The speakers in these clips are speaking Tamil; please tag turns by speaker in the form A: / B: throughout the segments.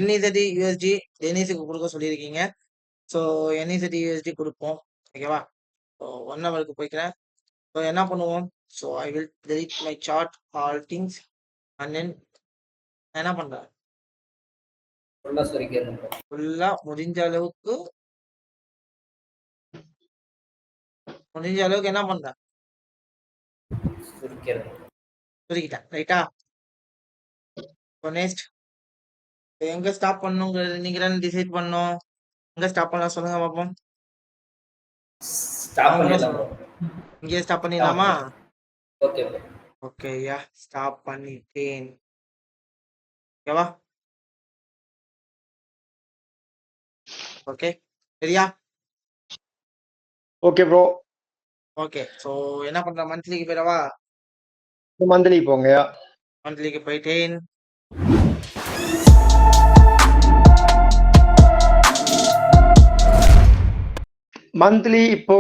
A: NEZD USD டெனிஸுக்கு கொடுக்க சொல்லியிருக்கீங்க. ஸோ NEZD USD கொடுப்போம். ஓகேவா? ஸோ 1 ஹவருக்கு போய்க்கிறேன். ஸோ என்ன பண்ணுவோம்? So I will delete my chart all things and then என்ன பண்றேன்? ஃபுல்லா முடிஞ்ச அளவுக்கு என்ன பண்றேன்? சுருக்கிட்டேன். ரைட்டா? ஸோ நெக்ஸ்ட் எங்க ஸ்டாப் பண்ணுங்கிறது நீங்க தான் டிசைட் பண்ணணும். எங்க ஸ்டாப் பண்ணலாம் சொல்லுங்க பாப்போம். இங்கே ஸ்டாப் பண்ணிடலாமா? ஓகேயா, ஸ்டாப் பண்ணிட்டேன். ஓகேவா? ஓகே சரியா?
B: Okay bro.
A: ஓகே ஸோ என்ன பண்ற? மந்த்லிக்கு போயிடவா?
B: மந்த்லி போங்கயா.
A: மந்த்லிக்கு போயிட்டேன்.
B: மந்த்லி இப்போ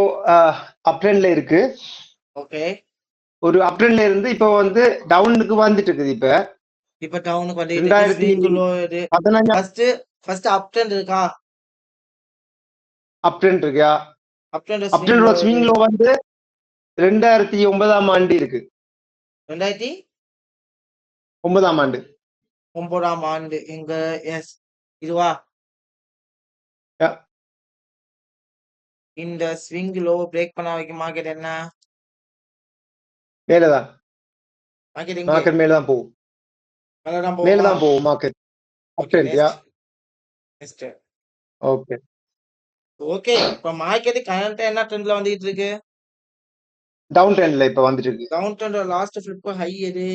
B: அப் ட்ரெண்ட்ல இருக்கு.
A: ஓகே,
B: ஒரு அப் ட்ரெண்ட்ல இருந்து இப்போ வந்து டவுனுக்கு வந்துட்டு இருக்குது.
A: இப்போ டவுனுக்கு வந்துட்டு இருக்கு. ஸ்விங் லோ இது ஃபர்ஸ்ட் அப் ட்ரெண்ட் இருக்கா?
B: அப் ட்ரெண்ட் இருக்குயா.
A: அப் ட்ரெண்ட்
B: ஸ்விங் லோ வந்து 2009ஆம் ஆண்டு இருக்கு. 2009ஆம் ஆண்டு.
A: 9ஆம் ஆண்டு எங்க? எஸ் இதுவா? இந்த ஸ்விங் லோ பிரேக் பண்ண வைக்கும் மார்க்கெட் என்ன?
B: மேலதான்.
A: மார்க்கெட்
B: மேலதான் போகும். மேலதான் போகும் மார்க்கெட். அப் ட்ரெண்ட்யா.
A: Next
B: okay
A: okay. இப்போ மார்க்கெட் கரண்ட் என்ன ட்ரெண்ட்ல வந்துட்டு இருக்கு?
B: டவுன் ட்ரெண்ட்ல இப்ப வந்துட்டு இருக்கு.
A: Down trend last flip high எது?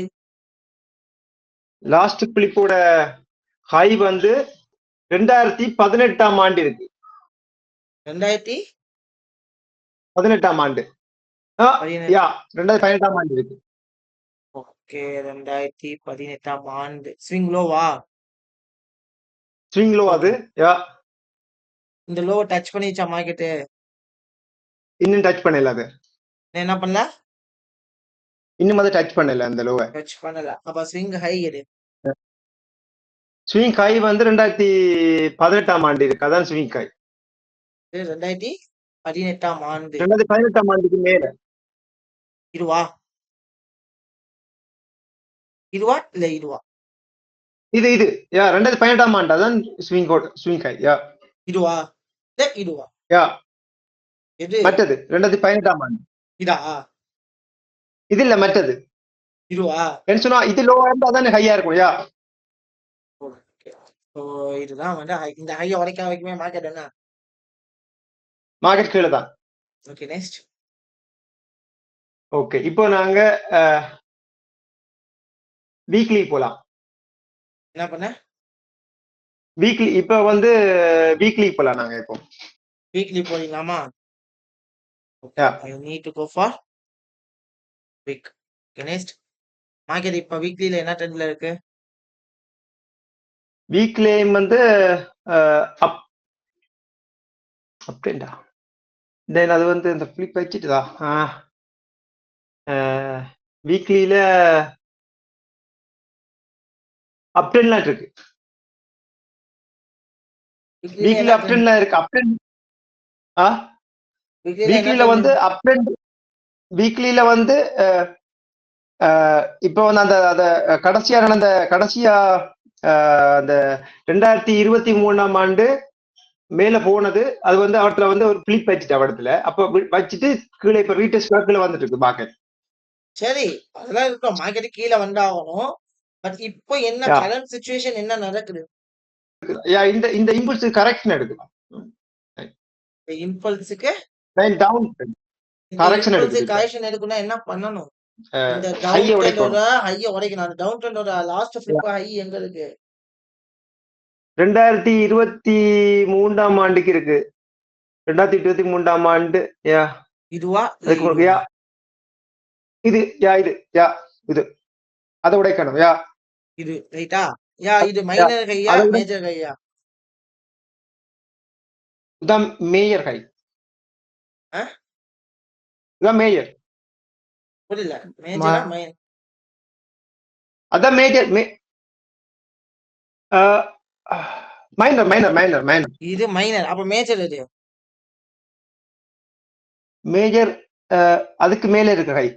B: லாஸ்ட் ஃபிளிப்போட ஹை வந்து 2018ஆம் ஆண்டு இருக்கு. 2018ஆம் ஆண்டு. யா 2018ஆம் ஆண்டு இருக்கு.
A: ஓகே 2018ஆம் ஆண்டு ஸ்விங் லோவா?
B: ஸ்விங் லோ அது. யா
A: இந்த லோ டச் பண்ணிச்சா மார்க்கெட்?
B: இன்னும் டச் பண்ணல. அது
A: என்ன பண்ணல?
B: இன்னும் அதை டச் பண்ணல. அந்த லோவை
A: டச் பண்ணல. அப்ப ஸ்விங் ஹை எது?
B: ஸ்விங் ஹை வந்து 2018ஆம் ஆண்டு இருக்கு. அதான் ஸ்விங் ஹை.
A: 2018ஆம் ஆண்டு.
B: 2018ஆம் ஆண்டுக்கு மேல
A: இதுவா இல்ல இதுவா?
B: இது யா 2018ஆம் ஆண்டு. அதான் ஸ்விங் ஹை. யா
A: இதுவா இதுவா?
B: யா
A: எது?
B: மற்றது 2018ஆம் ஆண்டு.
A: இதா?
B: இது இல்ல, மற்றது.
A: இதுவா?
B: என்ன சொன்னா இது லோவா இருந்தா அதானே ஹையா இருக்கும். யா
A: இதுதான் வந்து இந்த ஹையை உடைக்க வைக்குமே மார்க்கெட் என்ன?
B: மார்க்கெட் கீழே தான்.
A: Okay next.
B: ஓகே இப்போ நாங்க வீக்லி போலாம்.
A: என்ன பண்ண?
B: வீக்லி இப்ப வந்து வீக்லி போலாம். நாங்க இப்போ
A: வீக்லி போறீங்களாமா? I need to go for week. Okay next. Market இப்ப வீக்லில என்ன ட்ரெண்ட்ல இருக்கு?
B: வீக்லி வந்து அப் ட்ரெண்டா. தென் அது வந்து இந்த ஃபிளிப் வச்சுட்டுதா வீக்லியில அப் ட்ரெண்ட்லாம் இருக்கு. வீக்லி அப் ட்ரெண்ட்லாம் இருக்கு. அப் ட்ரெண்ட் வீக்லியில வந்து அப் ட்ரெண்ட். வீக்லியில வந்து இப்போ வந்து அந்த கடைசியா நடந்த அந்த 2023ஆம் ஆண்டு மேல போனது. அது வந்து அவத்துல வந்து ஒரு பிளிப் வச்சுட்டு அவடத்துல அப்ப வச்சுட்டு கீழே இப்ப ரீடெஸ்ட் கீழே வந்துட்டு இருக்கு மார்க்கெட்.
A: சரி அதெல்லாம் இருக்கும். மார்க்கெட் கீழே வந்தாகணும். பட் இப்போ என்ன கரண்ட் சிச்சுவேஷன் என்ன நடக்குது?
B: இந்த இம்பல்ஸ் கரெக்ஷன் எடுக்கலாம்.
A: இம்பல்ஸுக்கு
B: டவுன் கரெக்ஷன்
A: எடுக்கணும்னா என்ன பண்ணணும்? இந்த டவுன் ட்ரெண்டோட ஹையை உடைக்கணும். அந்த டவுன் ட்ரெண்டோட லாஸ்ட் ஃபிளிப் ஹை எங்க இருக்கு?
B: 2023ஆம் ஆண்டுக்கு இருக்கு. 2023ஆம் ஆண்டு. யா
A: இதுவா?
B: யா இது அதை உடைக்கணும். யா
A: இது ரைட்டா? யா இது மைனர் ஹையா மேஜர் ஹையா?
B: இதான் மேஜர் ஹை. இதான் மேஜர்.
A: புரியல. மேஜரா
B: அதான் மேஜர். மைனர்.
A: இது மைனர். அப்ப மேஜர் எது?
B: மேஜர் அதுக்கு மேல இருக்கு ஹை.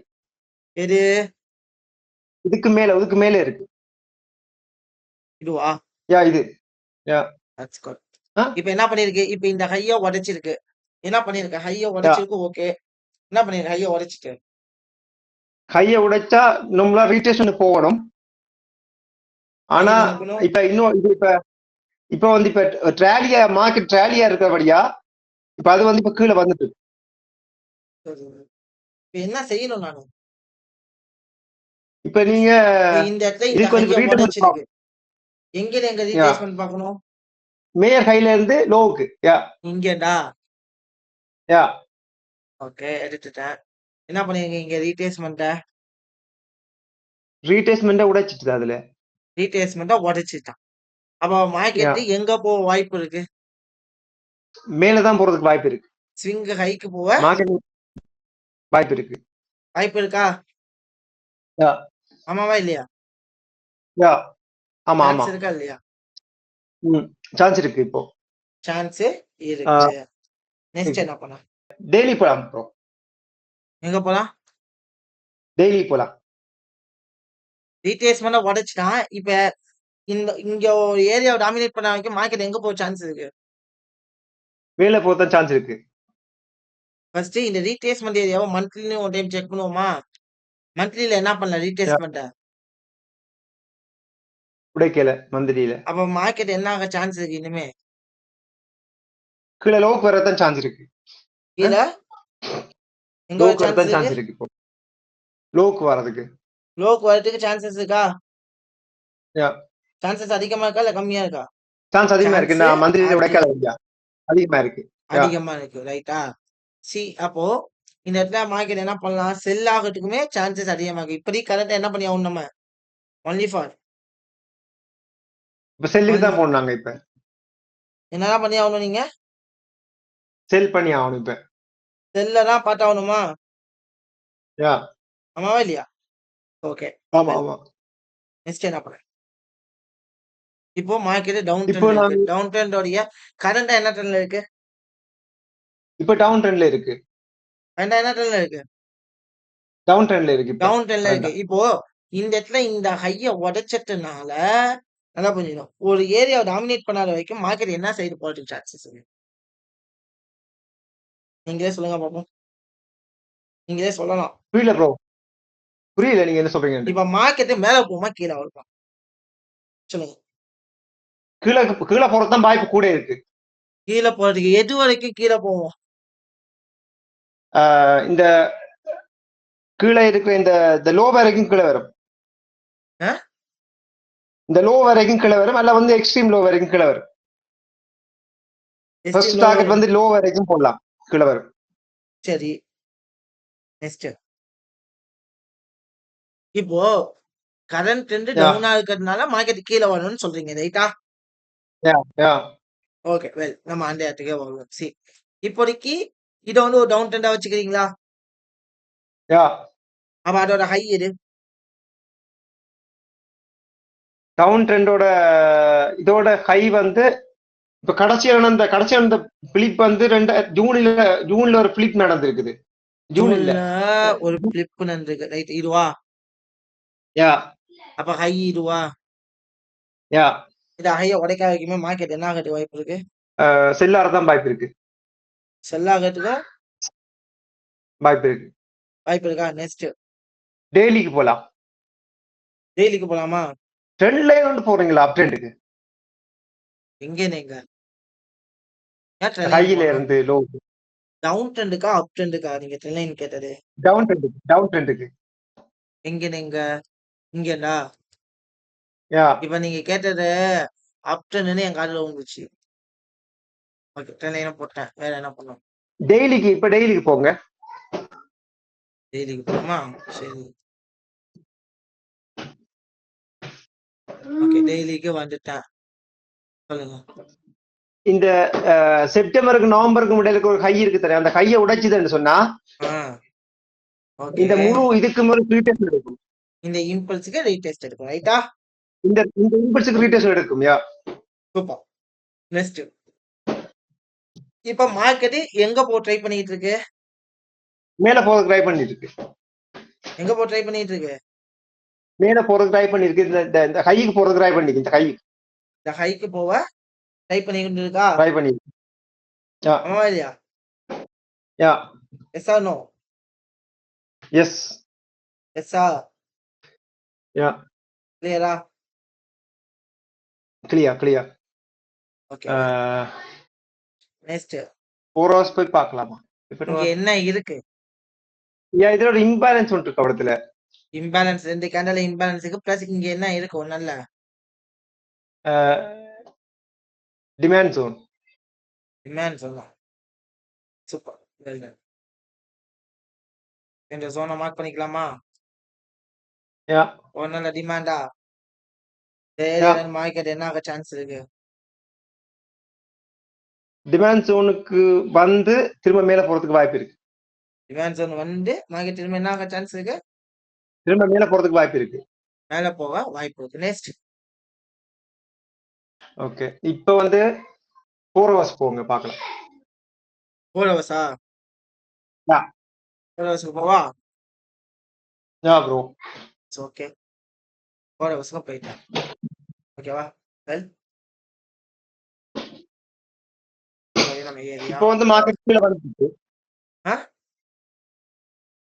A: எது?
B: இதுக்கு மேல இருக்கு.
A: இதுவா?
B: இது.
A: That's good. இப்ப என்ன பண்ணிருக்கு? இப்ப இந்த ஹைய உடைச்சிருக்கு. என்ன பண்ணிருக்கு? ஹைய உடைச்சிருக்கு. ஓகே. என்ன பண்ணிருக்கு? ஹைய உடைச்சிட்டு.
B: ஹைய உடைச்சா நம்மளா ரீடெஸ்ட் போகணும். ஆனா இப்ப இன்னும் இது இப்ப வந்து இப்ப மார்க்கெட் ட்ராலியா இருக்கிறபடியா இப்ப அது வந்து இப்ப கீழே வந்துட்டு.
A: இப்ப என்ன செய்யணும் நானு?
B: இப்ப நீங்க
A: இந்த இடத்துல இந்த ஹைய உடைச்சிருக்கு. எங்க ரீட்ரேஸ்மென்ட் பார்க்கணும்?
B: மேயர் ஹைல இருந்து லோவுக்கு.
A: இங்கடா. ஓகே, எடுத்துட்டேன். என்ன பண்ணிருக்கீங்க இங்க
B: ரீட்ரேஸ்மென்ட் உடைச்சிட்டு அதுல.
A: ரீட்ரேஸ்மென்ட்ட உடைச்சிட்டான். அப்ப மார்க்கெட் எங்க போக வாய்ப்பு இருக்கு?
B: மேலதான் போறதுக்கு வாய்ப்பு இருக்கு.
A: ஸ்விங் ஹைக்கு போக
B: வாய்ப்பு இருக்கு.
A: வாய்ப்பு இருக்கா? ஆமாவா இல்லையா?
B: ஆமா.
A: இருக்கா இல்லையா?
B: சான்ஸ் இருக்கு. இப்போ
A: சான்ஸ் இருக்கு. நெக்ஸ்ட் என்ன பண்ணலாம்?
B: டெய்லி போலாம் ப்ரோ.
A: எங்க போலாம்?
B: டெய்லி போலாம்.
A: ரீட்ரேஸ்மென்ட்ட உடைச்சிட்டான். இப்ப இங்க ஒரு ஏரியாவை டாமினேட் பண்ண வரைக்கும் மார்க்கெட் எங்க போக சான்ஸ் இருக்கு?
B: மேல போக சான்ஸ் இருக்கு.
A: ஃபர்ஸ்ட் இந்த ரீட்ரேஸ்மென்ட் ஏரியாவை மந்த்லின்னு ஒரு டைம் செக் பண்ணுவோமா? மந்த்லில என்ன பண்ணலாம் ரீட்ரேஸ்மென்ட்ட?
B: உடைக்கல மந்த்லில.
A: அப்ப மார்க்கெட் என்ன ஆக சான்ஸ் இருக்கு இனிமே?
B: கீழே லோக்கு வரதான் சான்ஸ் இருக்கு.
A: கீழே எங்க வர சான்ஸ்
B: இருக்கு? இப்போ லோக்கு வரதுக்கு.
A: லோக்கு வரதுக்கு சான்சஸ் இருக்கா? சான்சஸ் அதிகமா இருக்கா இல்ல கம்மியா இருக்கா?
B: சான்ஸ் அதிகமா இருக்கு. நான் மந்த்லில உடைக்கல இல்லையா? அதிகமா இருக்கு.
A: அதிகமா இருக்கு. ரைட்டா? அப்போ இந்த இடத்துல மார்க்கெட் என்ன பண்ணலாம்? செல் ஆகிறதுக்குமே சான்சஸ் அதிகமா இருக்கு. இப்படி கரெக்டா என்ன பண்ணி ஆகணும் நம்ம? ஒன்லி ஃபார்
B: இப்ப செல்லுக்கு தான் போனாங்க. இப்ப
A: என்னதான் பண்ணி ஆகணும்? நீங்க
B: செல் பண்ணி ஆகணும். இப்ப
A: செல்ல தான் பார்த்தாகணுமா? ஆமாவா இல்லையா? ஓகே.
B: ஆமா.
A: நெக்ஸ்ட் என்ன பண்ண? இப்போ மார்க்கெட் டவுன் ட்ரெண்ட்ல இருக்கு. டவுன் ட்ரெண்டோட கரண்டா என்ன ட்ரெண்ட்ல இருக்கு?
B: இப்ப டவுன் ட்ரெண்ட்ல இருக்கு.
A: கரண்டா என்ன ட்ரெண்ட்ல இருக்கு?
B: டவுன் ட்ரெண்ட்ல இருக்கு.
A: டவுன் ட்ரெண்ட்ல இருக்கு. இப்போ இந்த இடத்துல இந்த ஹைய உடைச்சதுனால என்ன பண்ணிடும்? ஒரு ஏரியாவை டாமினேட் பண்ணாத வரைக்கும் மார்க்கெட் என்ன சைடு போறதுக்கு சான்சஸ் இருக்கு? நீங்களே சொல்லுங்க பாப்போம். நீங்களே சொல்லலாம்.
B: புரியல ப்ரோ. புரியல நீங்க என்ன சொல்றீங்க?
A: இப்ப மார்க்கெட் மேல போகுமா கீழே வருமா? சொல்லுங்க.
B: கீழே போறதுதான் வாய்ப்பு கூட இருக்கு.
A: கீழே போறதுக்கு எது வரைக்கும் கீழே போவோம்?
B: இந்த கீழே இருக்கிற இந்த லோ வரைக்கும் கீழே வரும். இந்த லோ வரைக்கும் கீழே வரும். அல்ல வந்து எக்ஸ்ட்ரீம் லோ வரைக்கும் கீழே வரும். ஃபர்ஸ்ட் டார்கெட் வந்து லோ வரைக்கும் போடலாம். கீழே வரும்.
A: சரி. நெக்ஸ்ட் இப்போ கரண்ட் ட்ரெண்ட் டவுனா இருக்கிறதுனால மார்க்கெட் கீழே வரணும்னு சொல்றீங்க, ரைட்டா? ஓகே, வெல் நம்ம அந்த இடத்துக்கே வருவோம். இப்போதைக்கு இதை வந்து ஒரு டவுன் ட்ரெண்டா வச்சுக்கிறீங்களா? அப்ப அதோட ஹை எது?
B: டவுன் ட்ரெண்டோட இதோட ஹை வந்து இப்ப கடைசியான பிளிப் வந்து ஜூன்ல ஒரு பிளிப் நடந்திருக்குது.
A: ஜூன்ல ஒரு பிளிப் நடந்திருக்கு, ரைட்? இதுவா? அப்ப ஹை இதுவா? இந்த ஹைய உடைக்க வைக்குமே மார்க்கெட் என்ன ஆகிறதுக்கு வாய்ப்பு இருக்கு?
B: செல்லாரதான் வாய்ப்பு இருக்கு.
A: செல்லாகிறதுக்கும்
B: வாய்ப்பு இருக்கு.
A: வாய்ப்பு இருக்கா? நெக்ஸ்ட்
B: டெய்லிக்கு போலாம்.
A: டெய்லிக்கு போலாமா?
B: ட்ரெண்ட் லைன் வந்து போறீங்களா? அப் ட்ரெண்டுக்கு
A: எங்க நீங்க
B: ஹைல இருந்து லோ.
A: டவுன் ட்ரெண்டுக்கா அப் ட்ரெண்டுக்கா நீங்க ட்ரெண்ட் லைன் கேட்டது?
B: டவுன் ட்ரெண்டுக்கு.
A: எங்க நீங்க இங்கடா. இப்ப நீங்க கேட்டது அப் ட்ரெண்ட்னு என் காதுல வந்துச்சு. ஓகே, ட்ரெண்ட் லைன் போட்டேன். வேற என்ன பண்ணோம்?
B: டெய்லிக்கு போங்க.
A: டெய்லிக்கு போமா? சரி, ஓகே, டெய்லிக்கு வந்துட்டேன். சொல்லுங்க.
B: இந்த செப்டம்பருக்கு நவம்பருக்கு இடையில ஒரு ஹை இருக்கு தெரியும். அந்த ஹையை உடைச்சுதுன்னு சொன்னா இந்த முழு இதுக்கு ஒரு ரீடெஸ்ட் எடுக்கும்.
A: இந்த இம்பல்ஸுக்கு ரீடெஸ்ட் எடுக்கும், ரைட்டா?
B: இந்த இம்பல்ஸுக்கு ரீடெஸ்ட் எடுக்கும்.
A: சூப்பர். நெக்ஸ்ட். இப்ப மார்க்கெட் எங்க ட்ரை பண்ணிட்டு இருக்கு?
B: மேல போறதுக்கு ட்ரை பண்ணிட்டு இருக்கு.
A: எங்க ட்ரை பண்ணிட்டு இருக்கு?
B: மேல போறதுக்கு ட்ரை பண்ணிருக்கு. இந்த ஹைக்கு போறதுக்கு ட்ரை பண்ணிருக்கு.
A: இந்த ஹைக்கு போக ட்ரை பண்ணிட்டு இருக்கா?
B: ட்ரை பண்ணிருக்கு.
A: ஆமா இல்லையா?
B: Yeah.
A: Yes or no?
B: Yes.
A: எஸ்ஸா?
B: யா.
A: கிளியரா?
B: கிளியர்.
A: ஓகே. நெக்ஸ்ட்.
B: 4 hours போய் பார்க்கலாமா?
A: இங்க என்ன இருக்கு?
B: இதோட இம்பேலன்ஸ் ஒன்று இருக்கு படத்துல.
A: இம்பேலன்ஸ் 2 கேண்டல் இம்பேலன்ஸ் இருக்கு. பிளஸ் இங்க என்ன இருக்கு ஒண்ணல்ல?
B: Demand zone.
A: டிமாண்ட் சொல்லலாம். சூப்பர். Well done. இந்த ஜோனை மார்க் பண்ணிக்கலாமா?
B: யா.
A: ஒண்ணல்ல டிமாண்டா? மார்க்கெட் என்ன ஆக சான்ஸ் இருக்கு?
B: டிமாண்ட் ஜோனுக்கு வந்து திரும்ப மேல போறதுக்கு வாய்ப்பு இருக்கு.
A: டிமாண்ட் ஜோன் வந்து மார்க்கெட் திரும்ப என்ன ஆக சான்ஸ் இருக்கு?
B: திரும்ப மேல போறதுக்கு வாய்ப்பு இருக்கு.
A: மேல போக வாய்ப்பு இருக்கு. நெக்ஸ்ட்.
B: ஓகே. இப்போ வந்து 4 hours போங்க பார்க்கலாம்.
A: 4 ஹவர்ஸா?
B: யா.
A: 4 ஹவர்ஸ்க்கு போவா?
B: யா ப்ரோ.
A: It's okay. 4 ஹவர்ஸ்க்கு போயிட்டேன். ஓகேவா? வெல். நம்ம ஏரியா.
B: இப்போ வந்து மார்க்கெட் கீழ வந்துட்டு இருக்கு.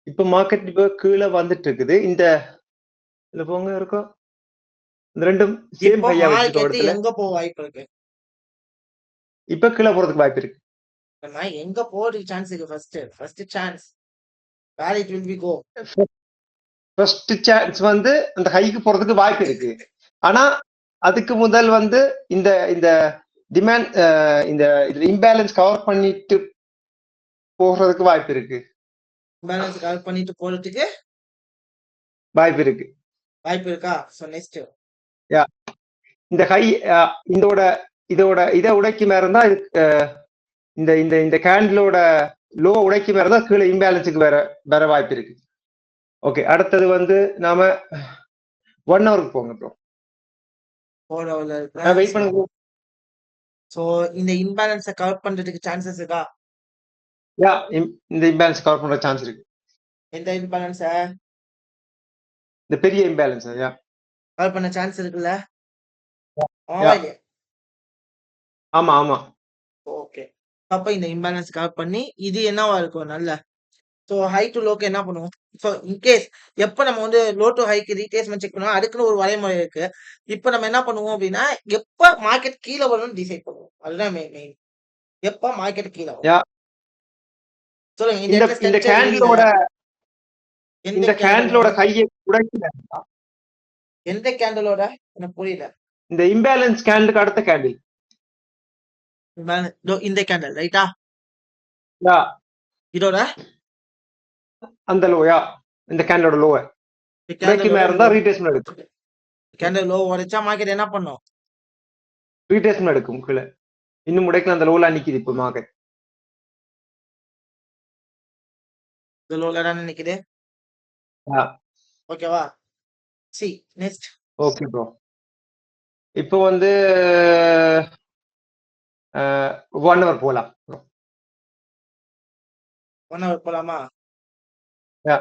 B: இப்போ மார்க்கெட் இப்போ கீழ வந்துட்டு இருக்குது. இதுல போங்க இருக்கும். இந்த ரெண்டும் சேம் ஹையா வச்சிருக்க இடத்துல.
A: எங்க போக வாய்ப்பு இருக்கு?
B: இப்ப கீழ போறதுக்கு வாய்ப்பு இருக்கு.
A: நம்ம எங்க போறதுக்கு சான்ஸ் இருக்கு? First chance where it will be go.
B: First chance வந்து அந்த ஹைக்கு போறதுக்கு வாய்ப்பு இருக்கு. ஆனா அதுக்கு முதல் வந்து இந்த இந்த டிமாண்ட் இந்த இம்பேலன்ஸ் கவர் பண்ணிட்டு போறதுக்கு வாய்ப்பு இருக்கு.
A: இம்பேலன்ஸ் கவர் பண்ணிட்டு போறதுக்கு
B: வாய்ப்பு இருக்கு.
A: வாய்ப்பு இருக்கா? So next.
B: யா. இந்த ஹை இத உடைக்கு மேல இருந்தா இந்த இந்த இந்த கேண்டிலோட லோ உடைக்கு மேல தான் கீழே இம்பேலன்ஸுக்கு வேற வாய்ப்பு இருக்கு. ஓகே. அடுத்தது வந்து நாம 1 ஹவருக்கு போங்க ப்ரோ.
A: 4 ஹவர்ல இருக்கு.
B: வெயிட் பண்ணுங்க.
A: சோ இந்த இம்பேலன்ஸை கவர் பண்றதுக்கு சான்சஸ் இருக்கா?
B: யா. இந்த இம்பேலன்ஸ் கவர் பண்ற சான்ஸ் இருக்கு.
A: எந்த இம்பேலன்ஸ்?
B: இந்த பெரிய இம்பேலன்ஸ். யா.
A: கவர் பண்ண சான்ஸ் இருக்குல்ல?
B: ஆமா.
A: ஓகே. அப்ப இந்த இம்பேலன்ஸ் கவர் பண்ணி இது என்னவா இருக்கும்? நல்ல. சோ ஹை டு லோக்கு என்ன பண்ணுவோம்? சோ இன்கேஸ் எப்ப நம்ம வந்து லோ டு ஹைக்கு ரீட்ரேஸ்மென்ட் செக் பண்ணுவோம், அதுக்குன்னு ஒரு வரைமுறை இருக்கு. இப்ப நம்ம என்ன பண்ணுவோம் அப்படின்னா, எப்ப மார்க்கெட் கீழ வரும்னு டிசைட் பண்ணுவோம். அதுதான் மெயின். எப்ப மார்க்கெட் கீழ வரும்? சொல்லுங்க.
B: இந்த கேண்டிலோட ஹையை உடைக்கல.
A: எந்த கேண்டிலோட? எனக்கு புரியல.
B: இந்த இம்பேலன்ஸ் கேண்டிலுக்கு அடுத்த கேண்டில்.
A: இந்த கேண்டில் ரைட்டா?
B: யா.
A: இதோட
B: அந்த லோயா? இந்த கேண்டிலோட லோவ உடைக்கு மேல இருந்தா ரீட்ரேஸ்மென்ட் எடுக்கும்.
A: கேண்டில் லோ உடைச்சா மார்க்கெட் என்ன பண்ணும்?
B: ரீட்ரேஸ்மென்ட் எடுக்கும் கீழே. இன்னும் உடைக்கல. அந்த லோல நிக்குது இப்போ மார்க்கெட்.
A: இந்த லோல தான் நிக்குது. ஓகேவா? C next.
B: Okay bro. இப்போ வந்து 1 ஹவர் போலாம் ப்ரோ.
A: 1 ஹவர் போலாமா?
B: யா.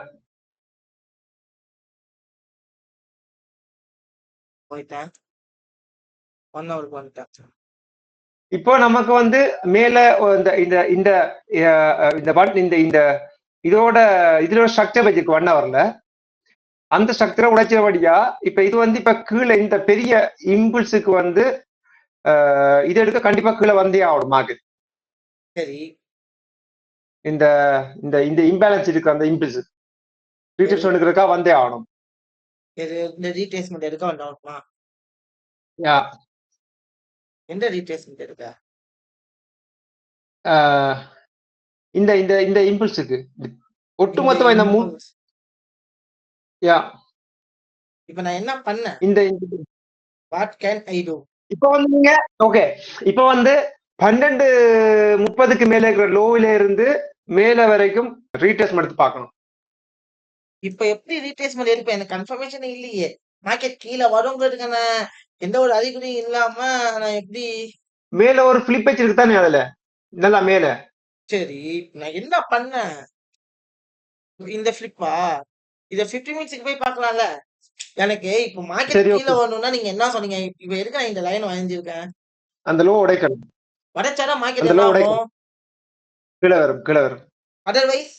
A: போயிட்டேன். 1 ஹவருக்கு வந்துட்டேன்.
B: இப்போ நமக்கு வந்து மேல இந்த இந்த இந்த இந்த இந்த இதோட ஸ்ட்ரக்சர் வச்சிருக்கு 1 ஹவர்ல. அந்த ஸ்ட்ரக்சரை உடைச்சபடியா இப்ப இது வந்து இப்ப கீழே இந்த பெரிய இம்பல்ஸுக்கு வந்து இது எடுக்க கண்டிப்பா கீழே வந்தே ஆகணும் மார்க்கெட்.
A: சரி.
B: இந்த இந்த இந்த இம்பேலன்ஸ் இருக்கு. அந்த இம்பல்ஸ் ரீட்ரேஸ்மென்ட் எடுக்கிறதுக்கா வந்தே ஆகணும்.
A: இந்த ரீட்ரேஸ்மென்ட் எடுக்க வந்தாகணுமா?
B: யா.
A: எந்த ரீட்ரேஸ்மென்ட் எடுக்க?
B: இந்த இந்த இந்த இம்பல்ஸுக்கு ஒட்டுமொத்தமா இந்த யா.
A: இப்ப நான் என்ன பண்ணேன்?
B: இந்த
A: வாட் கேன் ஐ டு?
B: இப்போ வந்து நீங்க ஓகே. இப்போ வந்து 12:30க்கு மேல இருக்கிற லோவில இருந்து மேல வரைக்கும் ரீட்ரேஸ்மென்ட் எடுத்து பார்க்கணும்.
A: இப்ப எப்படி ரீட்ரேஸ்மென்ட் எடுப்பேன்? எனக்கு கன்ஃபர்மேஷன் இல்லையே. மார்க்கெட் கீழ வருங்கிறதுக்கான எந்த ஒரு அறிகுறியும் இல்லாம நான் எப்படி
B: மேல ஒரு ஃபிளிப் வச்சிருக்கு தானே அதுல நல்லா மேல
A: சரி நான் என்ன பண்ணேன் இந்த ஃபிளிப்பா இத 50 மினிட்ஸ்க்கு போய் பார்க்கலாம்ல எனக்கு இப்போ மார்க்கெட்
B: சரி
A: கீழே
B: ஓகே
A: வரணும்னா நீங்க என்ன சொன்னீங்க இப்ப எதுக்கு நான் இந்த லைன் வரைஞ்சிருக்கேன்
B: அந்த லோ உடைக்கணும்
A: உடைச்சாதான் மார்க்கெட்
B: அந்த
A: என்ன
B: லோ
A: ஆகும்
B: உடைக்கணும் கீழே வரும்
A: அதர்வைஸ்